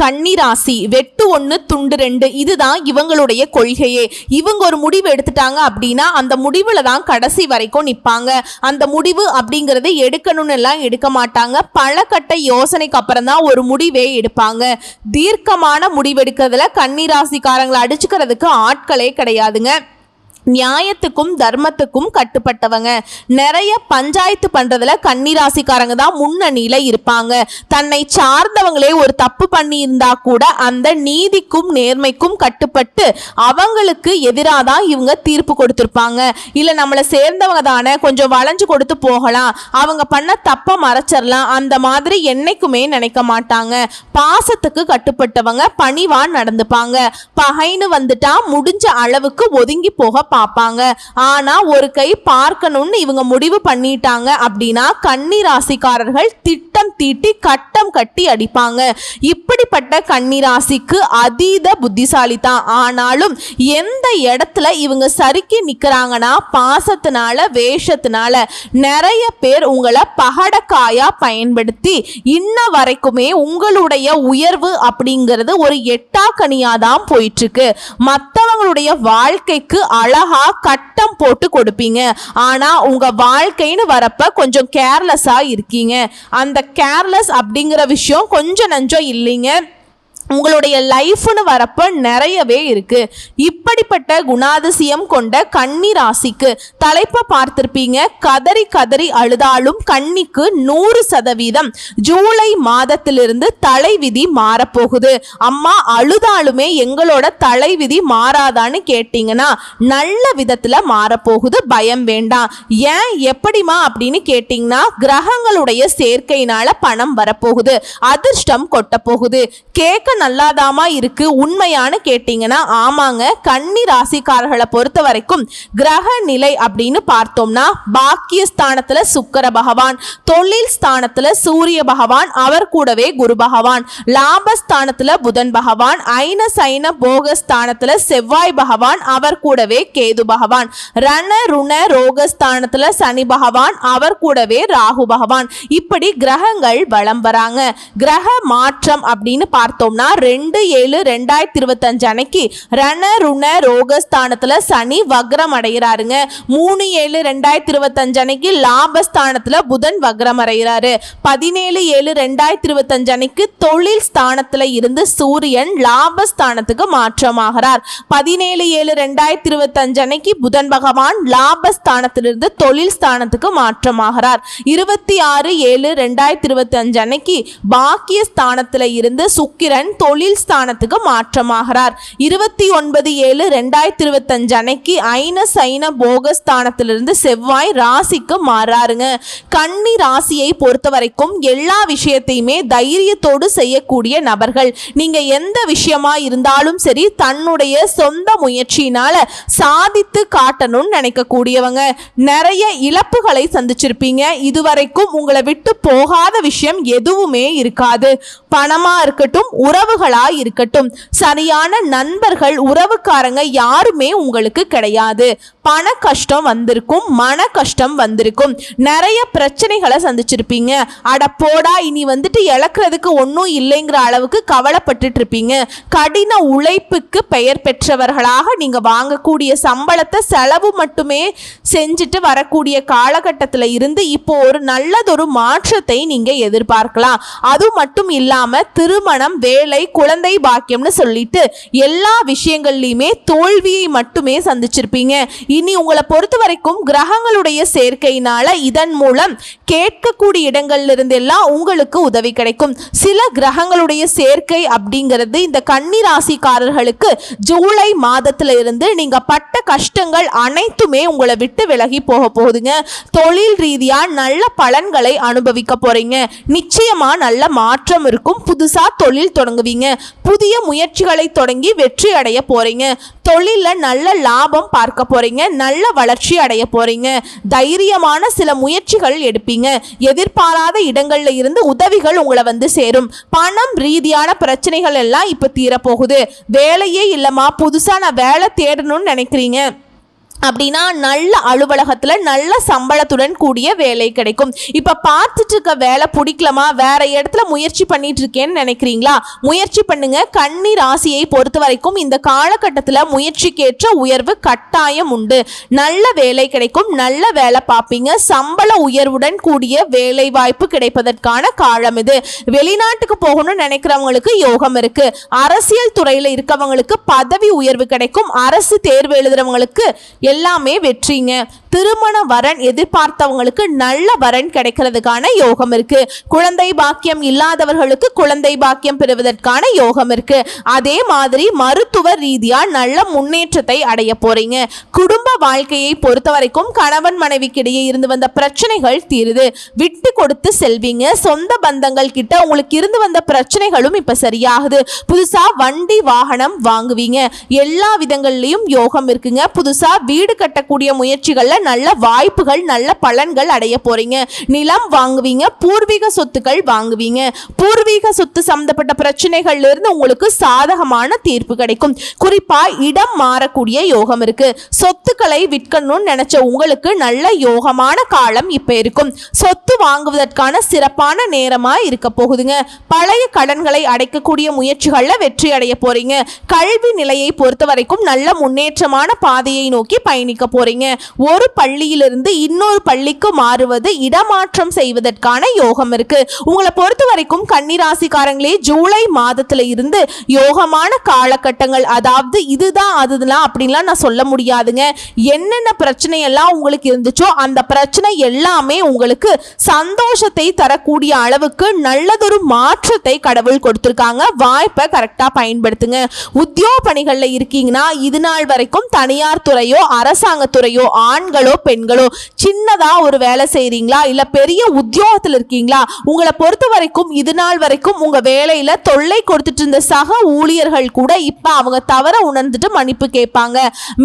கன்னிராசி வெட்டு 1 துண்டு 2 இதுதான் இவங்களுடைய கொள்கையே. இவங்க ஒரு முடிவு எடுத்துட்டாங்க அப்படின்னா அந்த முடிவுல தான் கடைசி வரைக்கும் நிற்பாங்க. அந்த முடிவு அப்படிங்கறது எடுக்கணும்னு எல்லாம் எடுக்க மாட்டாங்க. பல கட்ட யோசனைக்கு அப்புறம் தான் ஒரு முடிவே எடுப்பாங்க. தீர்க்கமான முடிவெடுக்கிறதுல கன்னிராசிக்காரங்களை அடிச்சுக்கிறதுக்கு ஆட்களே கிடையாதுங்க. நியாயத்துக்கும் தர்மத்துக்கும் கட்டுப்பட்டவங்க. நிறைய பஞ்சாயத்து பண்றதுல கன்னிராசிக்காரங்க தான் முன்னணியில இருப்பாங்க. தன்னை சார்ந்தவங்களே ஒரு தப்பு பண்ணி இருந்தா கூட அந்த நீதிக்கும் நேர்மைக்கும் கட்டுப்பட்டு அவங்களுக்கு எதிராக தான் இவங்க தீர்ப்பு கொடுத்திருப்பாங்க. இல்ல நம்மளை சேர்ந்தவங்க தானே, கொஞ்சம் வளைஞ்சு கொடுத்து போகலாம், அவங்க பண்ண தப்ப மறைச்சிடலாம், அந்த மாதிரி என்னைக்குமே நினைக்க மாட்டாங்க. பாசத்துக்கு கட்டுப்பட்டவங்க, பணிவா நடந்துப்பாங்க. பகைன்னு வந்துட்டா முடிஞ்ச அளவுக்கு ஒதுங்கி போக பார்ப்பாங்க. ஆனா ஒரு கை பார்க்கணும்னு இவங்க முடிவு பண்ணிட்டாங்க அப்படின்னா கன்னிராசிக்காரர்கள் திட்டம் தீட்டி கட்டம் கட்டி அடிப்பாங்க. இப்படிப்பட்ட கன்னிராசிக்கு அதீத புத்திசாலி தான். ஆனாலும் எந்த இடத்துல இவங்க சறுக்கி நிக்கிறாங்கன்னா பாசத்தினால, வேஷத்தினால. நிறைய பேர் உங்களை பகடக்காயா பயன்படுத்தி இன்ன வரைக்குமே உங்களுடைய உயர்வு அப்படிங்கிறது ஒரு எட்டாக்கனியாதான் போயிட்டு இருக்கு. மற்றவங்களுடைய வாழ்க்கைக்கு அழகா கட்டம் போட்டு கொடுப்பீங்க. ஆனா உங்க வாழ்க்கைன்னு வரப்ப கொஞ்சம் கேர்லெஸ்ஸா இருக்கீங்க. அந்த கேர்லெஸ் அப்படிங்கிற விஷயம் கொஞ்சம் நஞ்சம் இல்லைங்க, உங்களுடைய லைஃப்னு வரப்ப நிறையவே இருக்கு. இப்படிப்பட்ட குணாதிசயம் கொண்ட கன்னி ராசிக்கு தலைப்பை பார்த்திருப்பீங்க. கதறி கதறி அழுதாலும் கன்னிக்கு 100% ஜூலை மாதத்திலிருந்து தலைவிதி மாறப்போகுது. அம்மா அழுதாலுமே எங்களோட தலைவிதி மாறாதான்னு கேட்டீங்கன்னா நல்ல விதத்துல மாறப்போகுது, பயம் வேண்டாம். ஏன் எப்படிமா அப்படின்னு கேட்டீங்கன்னா கிரகங்களுடைய சேர்க்கையினால பணம் வரப்போகுது, அதிர்ஷ்டம் கொட்ட போகுது. கேட்க நல்லாதாமா இருக்கு. உண்மையான கேட்டீங்கன்னா ஆமாங்க. கன்னி ராசிக்காரர்களை பொறுத்த வரைக்கும் கிரக நிலை அப்படின்னு பார்த்தோம்னா பாக்கியஸ்தானத்துல சுக்கிர பகவான், தொழில் ஸ்தானத்துல சூரிய பகவான், அவர் கூடவே குரு பகவான், லாபஸ்தானத்துல புதன் பகவான், ஐன சைன போகஸ்தானத்துல செவ்வாய் பகவான், அவர் கூடவே கேது பகவான், ரண ருண ரோகஸ்தானத்துல சனி பகவான், அவர் கூடவே ராகு பகவான். இப்படி கிரகங்கள் வலம் வராங்க. கிரக மாற்றம் அப்படின்னு பார்த்தோம்னா 2/7/2025 அன்னைக்கு ரண ருண ரோகஸ்தானத்துல சனி வக்ரம் அடைகிறாருங்க. 3/7/2025 அன்னைக்கு லாபஸ்தானத்துல புதன் வக்ரம் அடைகிறாரு. 17/7/2025 அன்னைக்கு தொழில் ஸ்தானத்துல இருந்து சூரியன் லாபஸ்தானத்துக்கு மாற்றமாகிறார். 17/7/2025 அன்னைக்கு புதன் பகவான் லாபஸ்தானத்திலிருந்து தொழில் ஸ்தானத்துக்கு மாற்றமாகிறார். 26/7/2025 அன்னைக்கு பாக்கிய ஸ்தானத்துல இருந்து சுக்கிரன் தொழில் ஸ்தானத்துக்கு மாற்றமாகிறார். 29/7/2025 அன்னைக்கு ஐன சைன போகஸ்தானத்திலிருந்து செவ்வாய் ராசிக்கு மாறாருங்க. கன்னி ராசியை பொறுத்த வரைக்கும் எல்லா விஷயத்தையுமே தைரியத்தோடு செய்யக்கூடிய நபர்கள். நீங்க எந்த விஷயமா இருந்தாலும் சரி தன்னுடைய சொந்த முயற்சியினால சாதித்து காட்டணும்னு நினைக்கக்கூடியவங்க. நிறைய இழப்புகளை சந்திச்சிருப்பீங்க. இதுவரைக்கும் உங்களை விட்டு போகாத விஷயம் எதுவுமே இருக்காது. பணமா இருக்கட்டும், உறவுகளா இருக்கட்டும், சரியான நண்பர்கள், உறவுக்காரங்க யாருமே உங்களுக்கு கிடையாது. பண கஷ்டம் வந்திருக்கும், மன கஷ்டம் வந்திருக்கும், நிறைய பிரச்சனைகளை சந்திச்சிருப்பீங்க. அட போடா இனி வந்துட்டு இழக்கிறதுக்கு ஒன்றும் இல்லைங்கிற அளவுக்கு கவலைப்பட்டுட்டு இருப்பீங்க. கடின உழைப்புக்கு பெயர் பெற்றவர்களாக நீங்க வாங்கக்கூடிய சம்பளத்தை செலவு மட்டுமே செஞ்சுட்டு வரக்கூடிய காலகட்டத்தில் இருந்து இப்போ ஒரு நல்லதொரு மாற்றத்தை நீங்க எதிர்பார்க்கலாம். அது மட்டும் இல்லாம திருமணம், வேலை, குழந்தை பாக்கியம்னு சொல்லிட்டு எல்லா விஷயங்கள்லையுமே தோல்வியை மட்டுமே சந்திச்சிருப்பீங்க. இனி உங்களை பொறுத்த வரைக்கும் கிரகங்களுடைய சேர்க்கையினால இதன் மூலம் கேட்கக்கூடிய இடங்கள்ல இருந்து எல்லாம் உங்களுக்கு உதவி கிடைக்கும். சில கிரகங்களுடைய சேர்க்கை அப்படிங்கிறது இந்த கன்னி ராசிக்காரர்களுக்கு ஜூலை மாதத்துல இருந்து நீங்க பட்ட கஷ்டங்கள் அனைத்துமே உங்களை விட்டு விலகி போக போகுதுங்க. தொழில் ரீதியா நல்ல பலன்களை அனுபவிக்க போறீங்க. நிச்சயமா நல்ல மாற்றம் இருக்கும். புதுசா தொழில் தொடங்குவீங்க. புதிய முயற்சிகளை தொடங்கி வெற்றி அடைய போறீங்க. தொழில நல்ல லாபம் பார்க்க போறீங்க. நல்ல வளர்ச்சி அடைய போறீங்க. தைரியமான சில முயற்சிகள் எடுப்பீங்க. எதிர்பாராத இடங்கள்ல இருந்து உதவிகள் உங்களை வந்து சேரும். பணம் ரீதியான பிரச்சனைகள் எல்லாம் இப்ப தீரப்போகுது. வேலையே இல்லமா, புதுசா நான் வேலை தேடணும்னு நினைக்கிறீங்க. அப்படின்னா நல்ல அலுவலகத்துல நல்ல சம்பளத்துடன் கூடிய வேலை கிடைக்கும். இப்ப பார்த்துட்டு இருக்க வேலை பிடிக்கலமா, வேற இடத்துல முயற்சி பண்ணிட்டு இருக்கேன்னு நினைக்கிறீங்களா? முயற்சி பண்ணுங்க. கன்னி ராசியை பொறுத்த வரைக்கும் இந்த காலகட்டத்தில் முயற்சிக்கேற்ற உயர்வு கட்டாயம் உண்டு. நல்ல வேலை கிடைக்கும், நல்ல வேலை பார்ப்பீங்க. சம்பள உயர்வுடன் கூடிய வேலை வாய்ப்பு கிடைப்பதற்கான காலம் இது. வெளிநாட்டுக்கு போகணும்னு நினைக்கிறவங்களுக்கு யோகம் இருக்கு. அரசியல் துறையில இருக்கவங்களுக்கு பதவி உயர்வு கிடைக்கும். அரசு தேர்வு எழுதுறவங்களுக்கு எல்லாமே வெற்றிங்க. திருமண வரன் எதிர்பார்த்தவங்களுக்கு நல்ல வரன் கிடைக்கிறதுக்கான யோகம் இருக்கு. குழந்தை பாக்கியம் இல்லாதவர்களுக்கு குழந்தை பாக்கியம் பெறுவதற்கான யோகம் இருக்கு. அதே மாதிரி மருத்துவ ரீதியா நல்ல முன்னேற்றத்தை அடைய போறீங்க. குடும்ப வாழ்க்கையை பொறுத்த வரைக்கும் கணவன் மனைவிக்கிடையே இருந்து வந்த பிரச்சனைகள் தீருது. விட்டு கொடுத்து செல்வீங்க. சொந்த பந்தங்கள் கிட்ட உங்களுக்கு இருந்து வந்த பிரச்சனைகளும் இப்ப சரியாகுது. புதுசா வண்டி வாகனம் வாங்குவீங்க. எல்லா விதங்கள்லயும் யோகம் இருக்குங்க. புதுசா வீடு கட்டக்கூடிய முயற்சிகள்ல நல்ல வாய்ப்புகள், நல்ல பலன்கள் அடைய போறீங்க. நிலம் வாங்குவீங்க. பூர்வீக சொத்துக்கள் வாங்குவீங்க. பூர்வீக சொத்து சம்பந்தப்பட்ட பிரச்சனைகள்ல இருந்து உங்களுக்கு சாதகமான தீர்ப்பு கிடைக்கும். குறிப்பா இடம் மாறக்கூடிய யோகம் இருக்கு. சொத்துக்களை விற்கணும்னு நினைச்ச உங்களுக்கு நல்ல யோகமான காலம் இப்ப இருக்கும். சொத்து வாங்குவதற்கான சிறப்பான நேரமா இருக்க போகுதுங்க. பழைய கடன்களை அடைக்கக்கூடிய முயற்சிகள்ல வெற்றி அடைய போறீங்க. கல்வி நிலையை பொறுத்த வரைக்கும் நல்ல முன்னேற்றமான பாதையை நோக்கி பயணிக்க போறீங்க. ஒரு பள்ளியிலிருந்து இன்னொரு பள்ளிக்கு மாறுவது, இடமாற்றம் செய்வதற்கான யோகம் இருக்கு. உங்களை பொறுத்த வரைக்கும் கன்னிராசிக்காரங்களே, ஜூலை மாதத்துல இருந்து யோகமான காலகட்டங்கள். அதாவது இதுதான் அதுதான் அப்படின்லாம் நான் சொல்ல முடியாதுங்க. என்னென்ன பிரச்சனை எல்லாம் உங்களுக்கு இருந்துச்சோ அந்த பிரச்சனை எல்லாமே உங்களுக்கு சந்தோஷத்தை தரக்கூடிய அளவுக்கு நல்லதொரு மாற்றத்தை கடவுள் கொடுத்திருக்காங்க. வாய்ப்பை கரெக்டா பயன்படுத்துங்க. உத்தியோக பணிகள்ல இருக்கீங்கன்னா இது நாள் வரைக்கும் தனியார் துறையோ அரசாங்கத்துறையோ ஆண்களோ பெண்களோ சின்னதா ஒரு வேலை செய்றீங்களா, இல்ல பெரிய உத்தியோகத்தில் இருக்கீங்களா, உங்களை பொறுத்த வரைக்கும் இது நாள் வரைக்கும் உங்க வேலையில தொல்லை கொடுத்துட்டு இருந்த சக ஊழியர்கள் கூட இப்ப அவங்க தவற உணர்ந்துட்டு மன்னிப்பு கேட்பாங்க.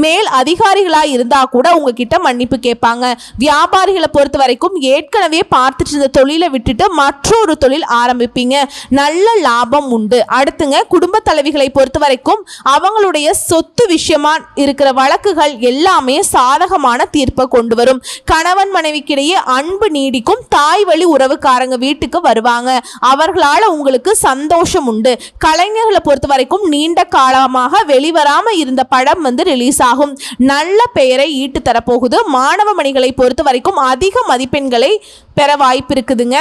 மேல் அதிகாரிகளா இருந்தா கூட உங்ககிட்ட மன்னிப்பு கேட்பாங்க. வியாபாரிகளை பொறுத்த வரைக்கும் ஏற்கனவே பார்த்துட்டு இருந்த தொழிலை விட்டுட்டு மற்றொரு தொழில் ஆரம்பிப்பீங்க. நல்ல லாபம் உண்டு. அடுத்துங்க, குடும்ப தலைவிகளை பொறுத்த வரைக்கும் அவங்களுடைய சொத்து விஷயமா இருக்கிற வழக்குகள் எல்லாமே சாதகமான தீர்ப்பை கொண்டு வரும். கணவன் மனைவிக்கிடையே அன்பு நீடிக்கும். தாய் வழி உறவுக்காரங்க வீட்டுக்கு வருவாங்க. அவர்களால உங்களுக்கு சந்தோஷம் உண்டு. கலைஞர்களை பொறுத்த வரைக்கும் நீண்ட காலமாக வெளிவராம இருந்த படம் ரிலீஸ் ஆகும். நல்ல பெயரை ஈட்டு தரப்போகுது. மாணவ மணிகளை பொறுத்த வரைக்கும் அதிக மதிப்பெண்களை பெற வாய்ப்பு இருக்குதுங்க.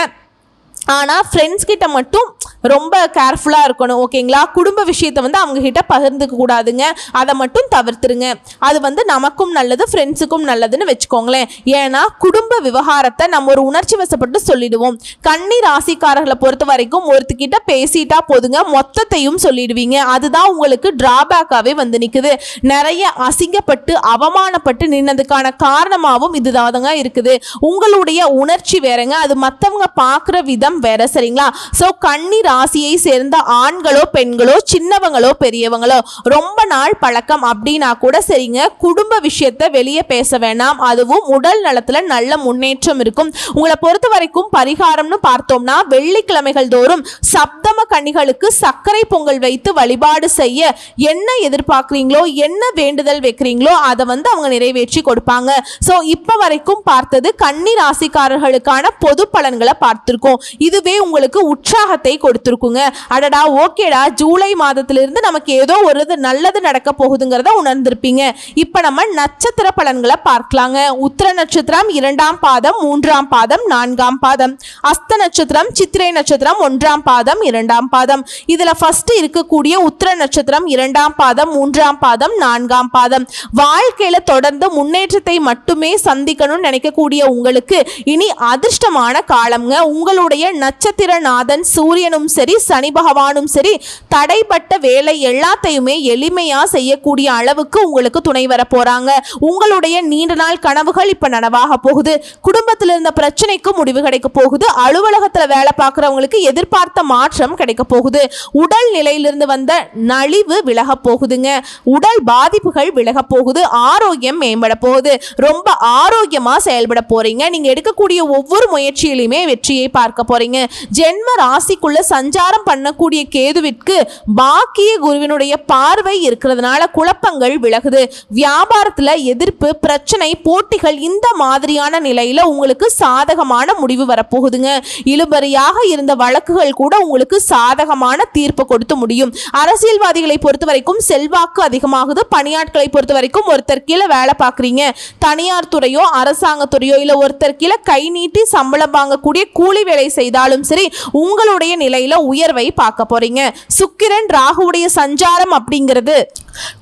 ஆனால் ஃப்ரெண்ட்ஸ் கிட்ட மட்டும் ரொம்ப கேர்ஃபுல்லாக இருக்கணும். ஓகேங்களா? குடும்ப விஷயத்தை அவங்க கிட்ட பகிர்ந்துக்க கூடாதுங்க. அதை மட்டும் தவிர்த்துருங்க. அது நமக்கும் நல்லது, ஃப்ரெண்ட்ஸுக்கும் நல்லதுன்னு வச்சுக்கோங்களேன். ஏன்னா குடும்ப விவகாரத்தை நம்ம ஒரு உணர்ச்சி வசப்பட்டு சொல்லிடுவோம். கன்னி ராசிக்காரர்களை பொறுத்த வரைக்கும் ஒருத்தக்கிட்ட பேசிட்டா போதுங்க, மொத்தத்தையும் சொல்லிடுவீங்க. அதுதான் உங்களுக்கு டிராபேக்காகவே நிற்குது. நிறைய அசிங்கப்பட்டு அவமானப்பட்டு நின்னதுக்கான காரணமாகவும் இதுதாங்க இருக்குது. உங்களுடைய உணர்ச்சி வேறங்க, அது மற்றவங்க பார்க்குற விதம் வேற. சரிங்களா? ஸோ கன்னி ராசியை சேர்ந்த ஆண்களோ பெண்களோ சின்னவங்களோ பெரியவங்களோ ரொம்ப நாள் பழக்கம் அப்படின்னா கூட சரிங்க, குடும்ப விஷயத்தை வெளியே பேச வேண்டாம். அதுவும் உடல் நலத்துல நல்ல முன்னேற்றம் இருக்கும். உங்களை பொறுத்த வரைக்கும் பரிகாரம்னு பார்த்தோம்னா வெள்ளிக்கிழமைகள் தோறும் சப்தம கன்னிகளுக்கு சர்க்கரை பொங்கல் வைத்து வழிபாடு செய்ய என்ன எதிர்பார்க்குறீங்களோ, என்ன வேண்டுதல் வைக்கிறீங்களோ அதை அவங்க நிறைவேற்றி கொடுப்பாங்க. ஸோ இப்போ வரைக்கும் பார்த்தது கன்னி ராசிக்காரர்களுக்கான பொது பலன்களை பார்த்திருக்கோம். இதுவே உங்களுக்கு உற்சாகத்தை கொடுத்திருக்குங்க. அடடா, ஓகேடா, ஜூலை மாதத்திலிருந்து நமக்கு ஏதோ ஒரு நல்லது நடக்க போகுதுங்கிறத உணர்ந்திருப்பீங்க. இப்ப நம்ம நட்சத்திர பலன்களை பார்க்கலாங்க. உத்திர நட்சத்திரம் 2ஆம் பாதம் 3ஆம் பாதம் 4ஆம் பாதம், அஸ்த நட்சத்திரம் சித்திரை நட்சத்திரம் 1ஆம் பாதம் 2ஆம் பாதம். இதுல ஃபர்ஸ்ட் இருக்கக்கூடிய உத்திர நட்சத்திரம் 2ஆம் பாதம் 3ஆம் பாதம் 4ஆம் பாதம். வாழ்க்கையில தொடர்ந்து முன்னேற்றத்தை மட்டுமே சந்திக்கணும்னு நினைக்கக்கூடிய உங்களுக்கு இனி அதிர்ஷ்டமான காலம்ங்க. உங்களுடைய நட்சத்திரநாதன் சூரியனும் சரி சனி பகவானும் சரி தடைப்பட்ட வேலை எல்லாத்தையுமே எளிமையா செய்யக்கூடிய அளவுக்கு உங்களுக்கு துணை வர போறாங்க. உங்களுடைய நீண்ட நாள் கனவுகள் இப்ப நனவாக போகுது. குடும்பத்தில் இருந்த பிரச்சனைக்கு முடிவு கிடைக்க போகுது. அலுவலகத்துல வேலை பார்க்கிறவங்களுக்கு எதிர்பார்த்த மாற்றம் கிடைக்க போகுது. உடல் நிலையிலிருந்து வந்த நலிவு விலக போகுதுங்க. உடல் பாதிப்புகள் விலக போகுது. ஆரோக்கியம் மேம்பட போகுது. ரொம்ப ஆரோக்கியமா செயல்பட போறீங்க. நீங்க எடுக்கக்கூடிய ஒவ்வொரு முயற்சியிலுமே வெற்றியை பார்க்க போறீங்க. போறீங்க. ஜென்ம ராசிக்குள்ள சஞ்சாரம் பண்ணக்கூடிய கேதுவிற்கு பாக்கிய குருவினுடைய பார்வை இருக்கிறதுனால குழப்பங்கள் விலகுது. வியாபாரத்துல எதிர்ப்பு, பிரச்சனை, போட்டிகள் இந்த மாதிரியான நிலையில உங்களுக்கு சாதகமான முடிவு வரப்போகுதுங்க. இழுபறியாக இருந்த வழக்குகள் கூட உங்களுக்கு சாதகமான தீர்ப்பு கொடுத்து முடியும். அரசியல்வாதிகளை பொறுத்த வரைக்கும் செல்வாக்கு அதிகமாகுது. பணியாட்களை பொறுத்த வரைக்கும் ஒருத்தர் கீழே வேலை பார்க்குறீங்க, தனியார் துறையோ அரசாங்கத்துறையோ இல்ல ஒருத்தர் கீழே கை நீட்டி சம்பளம் வாங்கக்கூடிய கூலி வேலை செய்தாலும் சரி உங்களுடைய நிலையில உயர்வை பார்க்க போறீங்க. சுக்கிரன் ராகுவுடைய சஞ்சாரம் அப்படிங்கிறது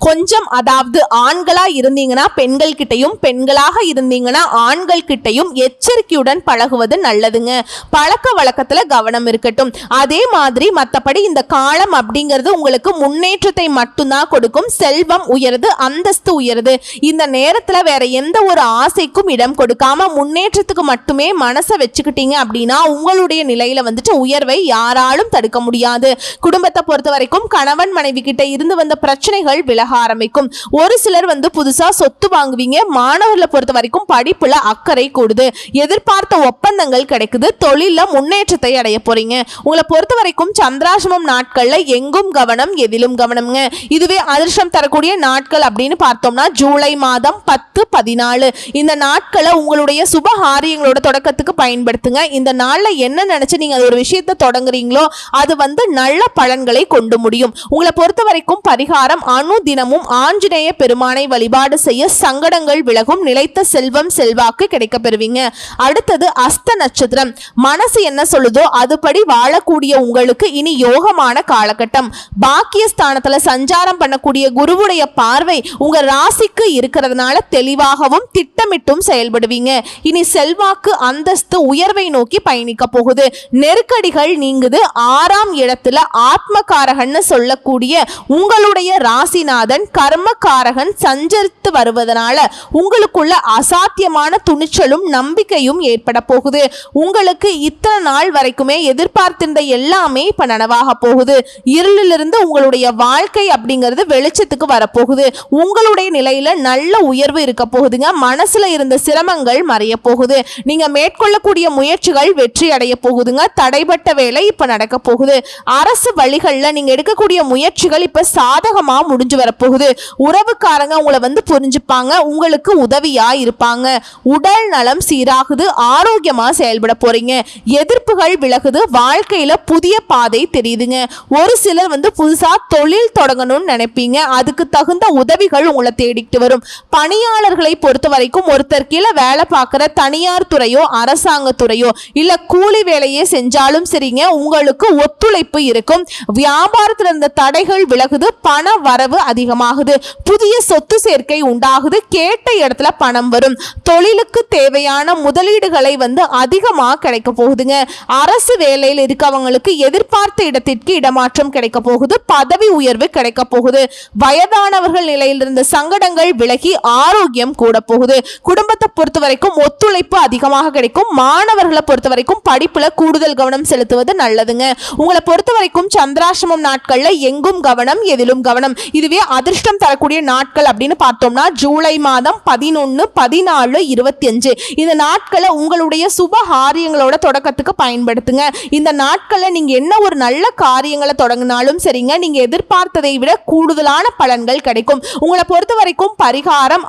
கொஞ்சம், அதாவது ஆண்களா இருந்தீங்கன்னா பெண்கள் கிட்டையும், பெண்களாக இருந்தீங்கன்னா ஆண்கள் கிட்டையும் எச்சரிக்கையுடன் பழகுவது நல்லதுங்க. பழக்க வழக்கத்துல கவனம் இருக்கட்டும். அதே மாதிரி மற்றபடி இந்த காலம் அப்படிங்கிறது உங்களுக்கு முன்னேற்றத்தை மட்டும்தான் கொடுக்கும். செல்வம் உயருது, அந்தஸ்து உயருது. இந்த நேரத்துல வேற எந்த ஒரு ஆசைக்கும் இடம் கொடுக்காம முன்னேற்றத்துக்கு மட்டுமே மனசை வச்சுக்கிட்டீங்க அப்படின்னா உங்களுடைய நிலையில வந்துட்டு உயர்வை யாராலும் தடுக்க முடியாது. குடும்பத்தை பொறுத்த வரைக்கும் கணவன் மனைவி கிட்ட இருந்து வந்த பிரச்சனைகள் விலக ஆரம்பிக்கும். ஒரு சிலர் புதுசா சொத்து வாங்குவீங்க. மாணவர்களை பொறுத்த வரைக்கும் படிப்புல அக்கறை கூடுது. எதிர்பார்த்த ஒப்பந்தங்கள் கிடைக்குது. தொழில முன்னேற்றத்தை அடைய போறீங்க. உங்களை பொறுத்த வரைக்கும் சந்திராசிரமம் நாட்கள்ல எங்கும் கவனம், எதிலும் கவனம்ங்க. இதுவே அதிர்ஷ்டம் தரக்கூடிய நாட்கள் அப்படின்னு பார்த்தோம்னா ஜூலை மாதம் 10, 14 இந்த நாட்களை உங்களுடைய சுபகாரியங்களோட தொடக்கத்துக்கு பயன்படுத்துங்க. இந்த நாள்ல என்ன நினைச்சு நீங்க ஒரு விஷயத்தை தொடங்குறீங்களோ அது நல்ல பலன்களை கொண்டு முடியும். உங்களை பொறுத்த வரைக்கும் பரிகாரம் தினமும் ஆஞ்சநேய பெருமானை வழிபாடு செய்ய சங்கடங்கள் விலகும். நிலைத்த செல்வம் செல்வாக்கு கிடைக்க பெறுவீங்க. அடுத்தது அஸ்த நட்சத்திரம். மனசு என்ன சொல்லுதோ அதுபடி வாழக்கூடிய உங்களுக்கு இனி யோகமான காலகட்டம். பாக்கியஸ்தானத்துல சஞ்சாரம் பண்ணக்கூடிய குருவுடைய பார்வை உங்க ராசிக்கு இருக்கிறதுனால தெளிவாகவும் திட்டமிட்டும் செயல்படுவீங்க. இனி செல்வாக்கு, அந்தஸ்து, உயர்வை நோக்கி பயணிக்க போகுது. நெருக்கடிகள் நீங்குது. 6ஆம் இடத்துல ஆத்மகாரகன்னு சொல்லக்கூடிய உங்களுடைய ராசிநாதன் கர்மகாரகன் சஞ்சரித்து வருவதனால உங்களுக்குள்ள அசாத்தியமான துணிச்சலும் நம்பிக்கையும் ஏற்பட போகுது. உங்களுக்கு இத்தனை நாள் வரைக்குமே எதிர்பார்த்திருந்த எல்லாமே இப்ப நனவாக போகுது. இருளிலிருந்து உங்களுடைய வாழ்க்கை அப்படிங்கிறது வெளிச்சத்துக்கு வரப்போகுது. உங்களுடைய நிலையில நல்ல உயர்வு இருக்க போகுதுங்க. மனசுல இருந்த சிரமங்கள் மறைய போகுது. நீங்க மேற்கொள்ளக்கூடிய முயற்சிகள் வெற்றி அடைய போகுதுங்க. தடைப்பட்ட வேலை இப்ப நடக்க போகுது. அரசு வழிகள்ல நீங்க எடுக்கக்கூடிய முயற்சிகள் இப்ப சாதகமா முடிஞ்சு வரப்போகுது. உறவுக்காரங்க உங்களை புரிஞ்சுப்பாங்க, உங்களுக்கு உதவியா இருப்பாங்க. உடல் நலம் சீராகுது. ஆரோக்கியமா செயல்பட போறீங்க. எதிர்ப்புகள் விலகுது. வாழ்க்கையில புதிய பாதை தெரியுதுங்க. ஒரு சிலர் புதுசா தொழில் தொடங்கணும்னு நினைப்பீங்க. அதுக்கு தகுந்த உதவிகள் உங்களை தேடிட்டு வரும். பணியாளர்களை பொறுத்த வரைக்கும் ஒருத்தர் கீழே வேலை பார்க்கிற தனியார் துறையோ அரசாங்கத்துறையோ இல்ல கூலி வேலையே செஞ்சாலும் சரிங்க உங்களுக்கு ஒத்துழைப்பு இருக்கும். வியாபாரத்தில் இருந்த தடைகள் விலகுது. பண வரவு அதிகமாகுது. புதிய சொத்து சேர்க்கை உண்டாகுது. கேட்ட இடத்துல பணம் வரும். தொழிலுக்கு தேவையான முதலீடுகளை அதிகமா கிடைக்க போகுதுங்க. அரசு வேலையில் இருக்கவங்களுக்கு எதிர்பார்த்த இடத்திற்கு இடமாற்றம் கிடைக்க போகுது. பதவி உயர்வு கிடைக்க போகுது. வயதானவர்கள் நிலையில் இருந்த சங்கடங்கள் விலகி ஆரோக்கியம் கூட போகுது. குடும்பத்தை பொறுத்த வரைக்கும் ஒத்துழைப்பு அதிகமாக கிடைக்கும். மாணவர்களை பொறுத்த வரைக்கும் படிப்புல கூடுதல் கவனம் செலுத்துவது நல்லதுங்க. உங்களை பொறுத்த வரைக்கும் சந்திராசிரமம் நாட்கள்ல எங்கும் கவனம், எதிலும் கவனம். இதுவே அதிர்ஷ்டம் தரக்கூடிய நாட்கள் அப்படின்னு பார்த்தோம்னா ஜூலை மாதம் 11, 14, 25 இந்த நாட்களை உங்களுடைய சுபகாரியங்களோட தொடக்கத்துக்கு பயன்படுத்துங்க. இந்த நாட்களை நீங்க என்ன ஒரு நல்ல காரியங்களை தொடங்கினாலும் சரிங்க நீங்க எதிர்பார்த்ததை விட கூடுதலான பலன்கள் கிடைக்கும். உங்களை பொறுத்த வரைக்கும் பரிகாரம்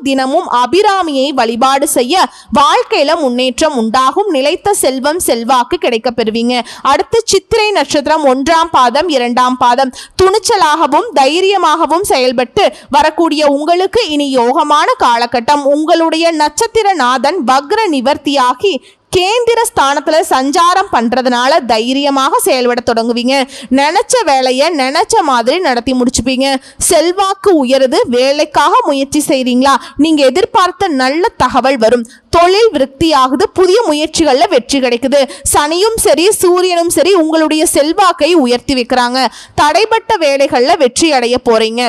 தினமும் அபிராமியை வழிபாடு செய்ய வாழ்க்கையில முன்னேற்றம் உண்டாகும். நிலைத்த செல்வம் செல்வாக்கு கிடைக்க பெறுவீங்க. அடுத்து சித்திரை நட்சத்திரம் 1ஆம் பாதம் 2ஆம் பாதம். துணிச்சலாகவும் தைரியமாகவும் செயல்பட்டு வரக்கூடிய உங்களுக்கு இனி யோகமான காலகட்டம். உங்களுடைய நட்சத்திரநாதன் வக்ர நிவர்த்தியாகி கேந்திர ஸ்தானத்துல சஞ்சாரம் பண்றதுனால தைரியமாக செயல்பட தொடங்குவீங்க. நினைச்ச வேலையை நினைச்ச மாதிரி நடத்தி முடிச்சுப்பீங்க. செல்வாக்கு உயருது. வேலைக்காக முயற்சி செய்றீங்களா, நீங்க எதிர்பார்த்த நல்ல தகவல் வரும். தொழில் விருத்தியாகுது. புதிய முயற்சிகள்ல வெற்றி கிடைக்குது. சனியும் சரி சூரியனும் சரி உங்களுடைய செல்வாக்கை உயர்த்தி வைக்கிறாங்க. தடைப்பட்ட வேலைகள்ல வெற்றி அடைய போறீங்க.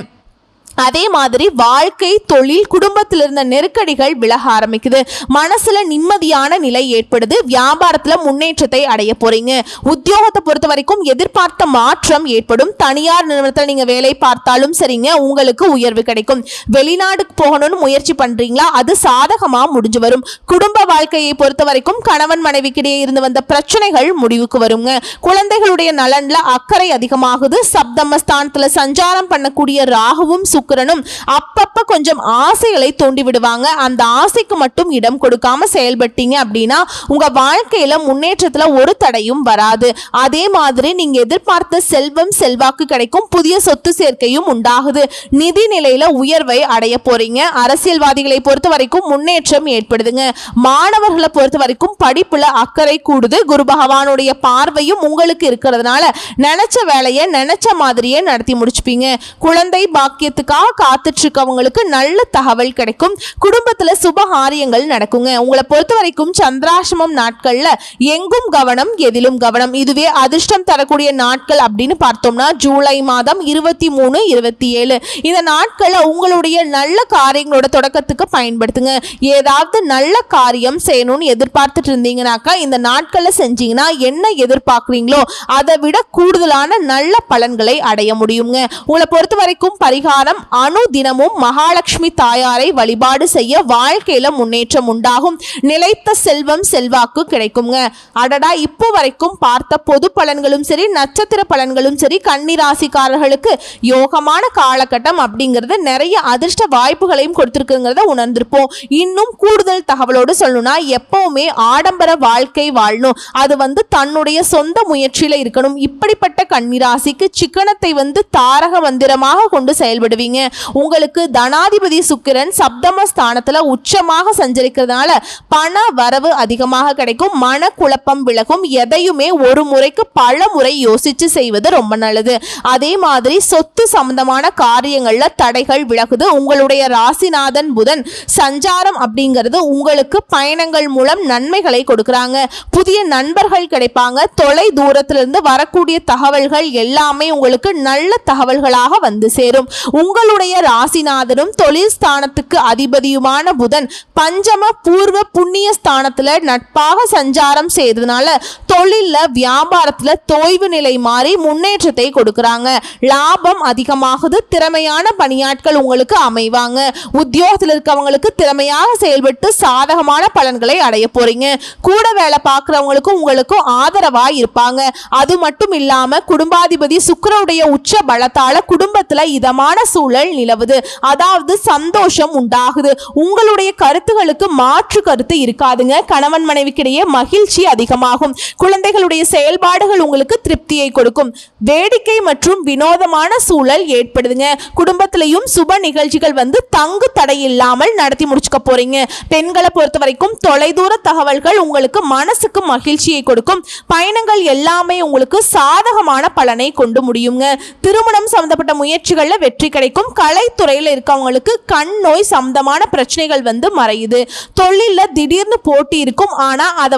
அதே மாதிரி வாழ்க்கை, தொழில், குடும்பத்தில் இருந்த நெருக்கடிகள் விலக ஆரம்பிக்குது. மனசுல நிம்மதியான நிலை ஏற்படுது. வியாபாரத்துல முன்னேற்றத்தை அடைய போறீங்க. உத்தியோகத்தை பொறுத்த வரைக்கும் எதிர்பார்த்த மாற்றம் ஏற்படும். தனியார் நிறுவனத்தில் நீங்க வேலை பார்த்தாலும் சரிங்க, உங்களுக்கு உயர்வு கிடைக்கும். வெளிநாடுக்கு போகணும்னு முயற்சி பண்றீங்களா, அது சாதகமா முடிஞ்சு வரும். குடும்ப வாழ்க்கையை பொறுத்த வரைக்கும் கணவன் மனைவிக்கிடையே இருந்து வந்த பிரச்சனைகள் முடிவுக்கு வருங்க. குழந்தைகளுடைய நலன்ல அக்கறை அதிகமாகுது. சப்தமஸ்தானத்துல சஞ்சாரம் பண்ணக்கூடிய ராகுவும் சுக்கிரனும் அப்பப்ப கொஞ்சம் ஆசைகளை தூண்டி விடுவாங்க. அந்த ஆசைக்கு மட்டும் இடம் கொடுக்காம செயல்பட்டீங்க அப்படின்னா உங்க வாழ்க்கையில முன்னேற்றத்துல ஒரு தடையும் வராது. அதே மாதிரி நீங்க எதிர்பார்த்த செல்வம், செல்வாக்கு கிடைக்கும். புதிய சொத்து சேர்க்கையும் உண்டாகுது. நிதி நிலையில உயர்வை அடைய போறீங்க. அரசியல்வாதிகளை பொறுத்த வரைக்கும் முன்னேற்றம் ஏற்படுதுங்க. மாணவர்களை பொறுத்த வரைக்கும் படிப்புல அக்கறை கூடுது. குரு பகவானுடைய பார்வையும் உங்களுக்கு இருக்கிறதுனால நினைச்ச வேலையை நினைச்ச மாதிரியே நடத்தி முடிச்சுப்பீங்க. குழந்தை பாக்கியத்துக்காக காத்துட்டு இருக்கவங்களுக்கு நல்ல தகவல் கிடைக்கும். குடும்பத்துல சுபகாரியங்கள் நடக்குங்க. உங்களை பொறுத்த வரைக்கும் சந்திராசிரமம் நாட்கள்ல எங்கும் கவனம், எதிலும் கவனம். இதுவே அதிர்ஷ்டம் தரக்கூடிய நாட்கள் அப்படின்னு பார்த்தோம்னா ஜூலை மாதம் 23, 27 இந்த நாட்கள்ல உங்களுடைய நல்ல காரியங்களோட தொடக்கத்துக்கு பயன்படுத்துங்க. ஏதாவது நல்ல காரியம் செய்யணும்னு எதிர்பார்த்துட்டு இருந்தீங்கன்னாக்கா இந்த நாட்கள்ல செஞ்சீங்கன்னா என்ன எதிர்பார்க்குறீங்களோ அதை விட கூடுதலான நல்ல பலன்களை அடைய முடியுங்க. உங்களை பொறுத்த வரைக்கும் பரிகாரம், அனுதினமும் மகாலட்சுமி தாயாரை வழிபாடு செய்ய வாழ்க்கையில முன்னேற்றம் உண்டாகும். நிலைத்த செல்வம், செல்வாக்கு கிடைக்குங்க. அடடா, இப்போ வரைக்கும் பார்த்த பொது பலன்களும் சரி, நட்சத்திர பலன்களும் சரி, கன்னிராசிக்காரர்களுக்கு யோகமான காலகட்டம் அப்படிங்கிறது நிறைய அதிர்ஷ்ட வாய்ப்புகளையும் கொடுத்திருக்குங்கிறத உணர்ந்திருப்போம். இன்னும் கூடுதல் தகவலோடு சொல்லணும்னா எப்பவுமே ஆடம்பர வாழ்க்கை வாழணும். அது தன்னுடைய சொந்த முயற்சியில இருக்கணும். இப்படிப்பட்ட கன்னிராசிக்கு சிக்கனத்தை தாரக மந்திரமாக கொண்டு செயல்படுவீங்க. உங்களுக்கு தனாதிபதி சுக்கிரன் சப்தமஸ்தானத்துல உச்சமாக சஞ்சரிக்கிறதுனால பண வரவு அதிகமாக கிடைக்கும். மன குழப்பம் விலகும். எதையுமே ஒரு முறைக்கு பல முறை யோசிச்சு செய்வது ரொம்ப நல்லது. அதே மாதிரி சொத்து சம்பந்தமான காரியங்கள்ல தடைகள் விலகுது. உங்களுடைய ராசிநாதன் புதன் சஞ்சாரம் அப்படிங்கிறது உங்களுக்கு பயணங்கள் மூலம் நன்மைகளை கொடுக்கறாங்க. புதிய நண்பர்கள் கிடைப்பாங்க. தொலை தூரத்திலிருந்து வரக்கூடிய தகவல்கள் எல்லாமே உங்களுக்கு நல்ல தகவல்களாக வந்து சேரும். உங்களுடைய ராசிநாதனும் தொழில் ஸ்தானத்துக்கு அதிபதியுமான புதன் பஞ்சம பூர்வ புண்ணிய ஸ்தானத்துல நட்பாக சஞ்சாரம் செய்ததுனால தொழில்ல, வியாபாரத்துல தோய்வு நிலை மாறி முன்னேற்றத்தை கொடுக்கறாங்க. லாபம் அதிகமாகுது. திறமையான பணியாட்கள் உங்களுக்கு அமைவாங்க. உத்தியோகத்தில் இருக்கவங்களுக்கு திறமையாக செயல்பட்டு சாதகமான பலன்களை அடைய போறீங்க. கூட வேலை பார்க்கிறவங்களுக்கும் உங்களுக்கும் ஆதரவா இருப்பாங்க. அது மட்டும் இல்லாம குடும்பாதிபதி சுக்கிரனுடைய உச்ச பலத்தால குடும்பத்துல இதமான சூழல் நிலவுது. அதாவது சந்தோஷம் உண்டாகுது. உங்களுடைய கருத்துகளுக்கு மாற்று கருத்து இருக்காதுங்க. கணவன் மனைவிக்கிடையே மகிழ்ச்சி அதிகமாகும். குழந்தைகளுடைய செயல்பாடுகள் உங்களுக்கு திருப்தியை கொடுக்கும். வேடிக்கை மற்றும் வினோதமான சூழல் ஏற்படுதுங்க. குடும்பத்திலையும் சுப நிகழ்ச்சிகள் தங்கு தடை இல்லாமல் நடத்தி முடிச்சுக்க போறீங்க. பெண்களை பொறுத்த வரைக்கும் தொலைதூர தகவல்கள் உங்களுக்கு மனசுக்கு மகிழ்ச்சியை கொடுக்கும். பயணங்கள் எல்லாமே உங்களுக்கு சாதகமான பலனை கொண்டு முடியுங்க. திருமணம் சம்பந்தப்பட்ட முயற்சிகள்ல வெற்றி கிடைக்கும். கலைத்துறையில் இருக்கவங்களுக்கு கண் நோய் சம்பந்தமான பிரச்சனைகள் மறையுது. தொழில திடீர்னு போட்டி இருக்கும். ஆனா அதை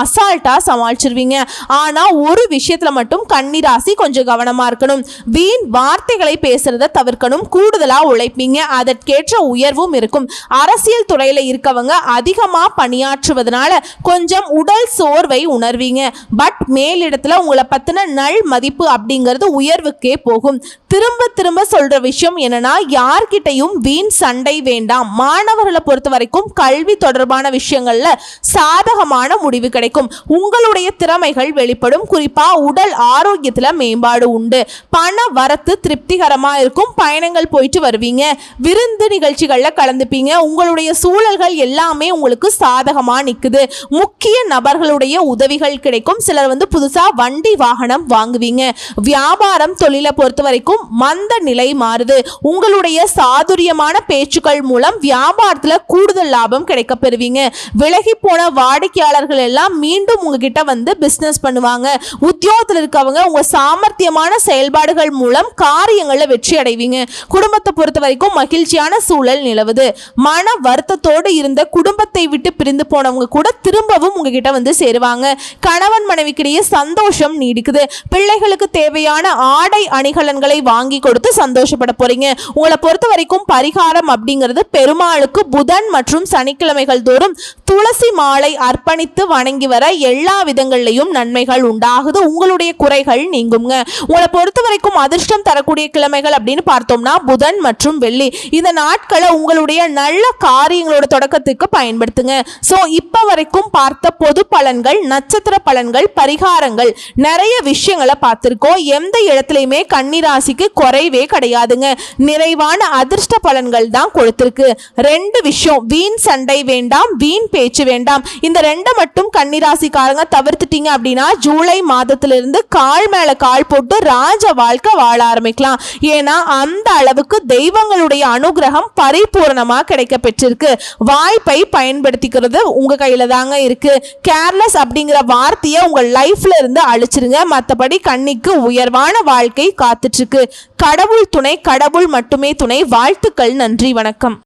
அசால்ட்டா சமாளிச்சிருவீங்க. ஆனா ஒரு விஷயத்துல மட்டும் கன்னிராசி கொஞ்சம் கவனமா இருக்கணும். வீண் வார்த்தைகளை பேசுறத தவிர்க்கணும். கூடுதலா உழைப்பீங்க. அதற்கேற்ற உயர்வும் இருக்கும். அரசியல் துறையில இருக்கவங்க அதிகமா பணியாற்றுவதனால கொஞ்சம் உடல் சோர்வை உணர்வீங்க. பட் மேலிடத்துல உங்களை பத்தின நல் மதிப்பு அப்படிங்கிறது உயர்வுக்கே போகும். திரும்ப திரும்ப சொல்ற விஷயம் என்னன்னா, யார்கிட்டையும் வீண் சண்டை வேண்டாம். மாணவர்களை பொறுத்த வரைக்கும் கல்வி தொடர்பான விஷயங்கள்ல சாதகமான முடிவு கிடைக்கும். உங்களுடைய திறமைகள் வெளிப்படும். குறிப்பா உடல் ஆரோக்கியத்துல மேம்பாடு உண்டு. பண வரத்து திருப்திகரமா இருக்கும். பயணங்கள் போயிட்டு வருவீங்க. விருந்து நிகழ்ச்சிகள்ல கலந்துப்பீங்க. உங்களுடைய சூழல்கள் எல்லாமே உங்களுக்கு சாதகமா நிக்குது. முக்கிய நபர்களுடைய உதவிகள் கிடைக்கும். சிலர் புதுசா வண்டி வாகனம் வாங்குவீங்க. வியாபாரம், தொழிலை பொறுத்த வரைக்கும் மந்த நிலை மாறுது. உங்களுடைய சாதுரியமான பேச்சுக்கள் மூலம் வியாபாரத்துல கூடுதல் லாபம் கிடைக்க பெறுவீங்க. விலகி போன வாடிக்கையாளர்கள் எல்லாம் மீண்டும் உங்ககிட்ட பிசினஸ் பண்ணுவாங்க. உத்தியோகத்தில் இருக்கவங்க உங்க சாமர்த்தியமான செயல்பாடுகள் மூலம் காரியங்கள்ல வெற்றி அடைவீங்க. குடும்பத்தை பொறுத்த வரைக்கும் மகிழ்ச்சியான சூழல் நிலவுது. மன வருத்தத்தோடு இருந்த குடும்பத்தை விட்டு பிரிந்து போனவங்க கூட திரும்பவும் உங்ககிட்ட சேருவாங்க. கணவன் மனைவிக்கிடையே சந்தோஷம் நீடிக்குது. பிள்ளைகளுக்கு தேவையான ஆடை அணிகலன்களை வாங்கி கொடுத்து சந்தோஷப்பட போறீங்க. போறீங்க. உங்களை பொறுத்த வரைக்கும் பரிகாரம் அப்படிங்கிறது பெருமாளுக்கு புதன் மற்றும் சனிக்கிழமைகள் தோறும் துளசி மாலை அர்ப்பணித்து வணங்கி வர எல்லா விதங்கள்லையும் நன்மைகள் உண்டாகுது. உங்களுடைய குறைகள் நீங்குங்க. உங்களை பொறுத்த வரைக்கும் அதிர்ஷ்டம் தரக்கூடிய கிழமைகள் அப்படின்னு பார்த்தோம்னா புதன் மற்றும் வெள்ளி. இந்த நாட்களை உங்களுடைய நல்ல காரியங்களோட தொடக்கத்துக்கு பயன்படுத்துங்க. ஸோ இப்போ வரைக்கும் பார்த்த பொது பலன்கள், நட்சத்திர பலன்கள், பரிகாரங்கள், நிறைய விஷயங்களை பார்த்துருக்கோம். எந்த இடத்துலையுமே கன்னிராசிக்கு குறைவே கிடையாதுங்க. நிறைவான அதிர்ஷ்ட பலன்கள் தான் கொடுத்திருக்கு. 2 விஷயம், வீண் சண்டை வேண்டாம், வீண் பேச்சு வேண்டாம். இந்த 2 மட்டும் கன்னிராசிக்காரங்க தவிர்த்துட்டீங்க அப்படின்னா ஜூலை மாதத்திலிருந்து கால் மேல கால் போட்டு ராஜ வாழ்க்கை வாழ ஆரம்பிக்கலாம். ஏன்னா அந்த அளவுக்கு தெய்வங்களுடைய அனுகிரகம் பரிபூர்ணமா கிடைக்க பெற்றிருக்கு. வாய்ப்பை பயன்படுத்திக்கிறது உங்க கையில தாங்க இருக்கு. கேர்லெஸ் அப்படிங்கிற வார்த்தையை உங்க லைஃப்ல இருந்து அழிச்சிருங்க. மற்றபடி கன்னிக்கு உயர்வான வாழ்க்கை காத்துட்டு இருக்கு. கடவுள் துணை, கடவுள் மட்டுமே துணை. வாழ்த்துக்கள். நன்றி, வணக்கம்.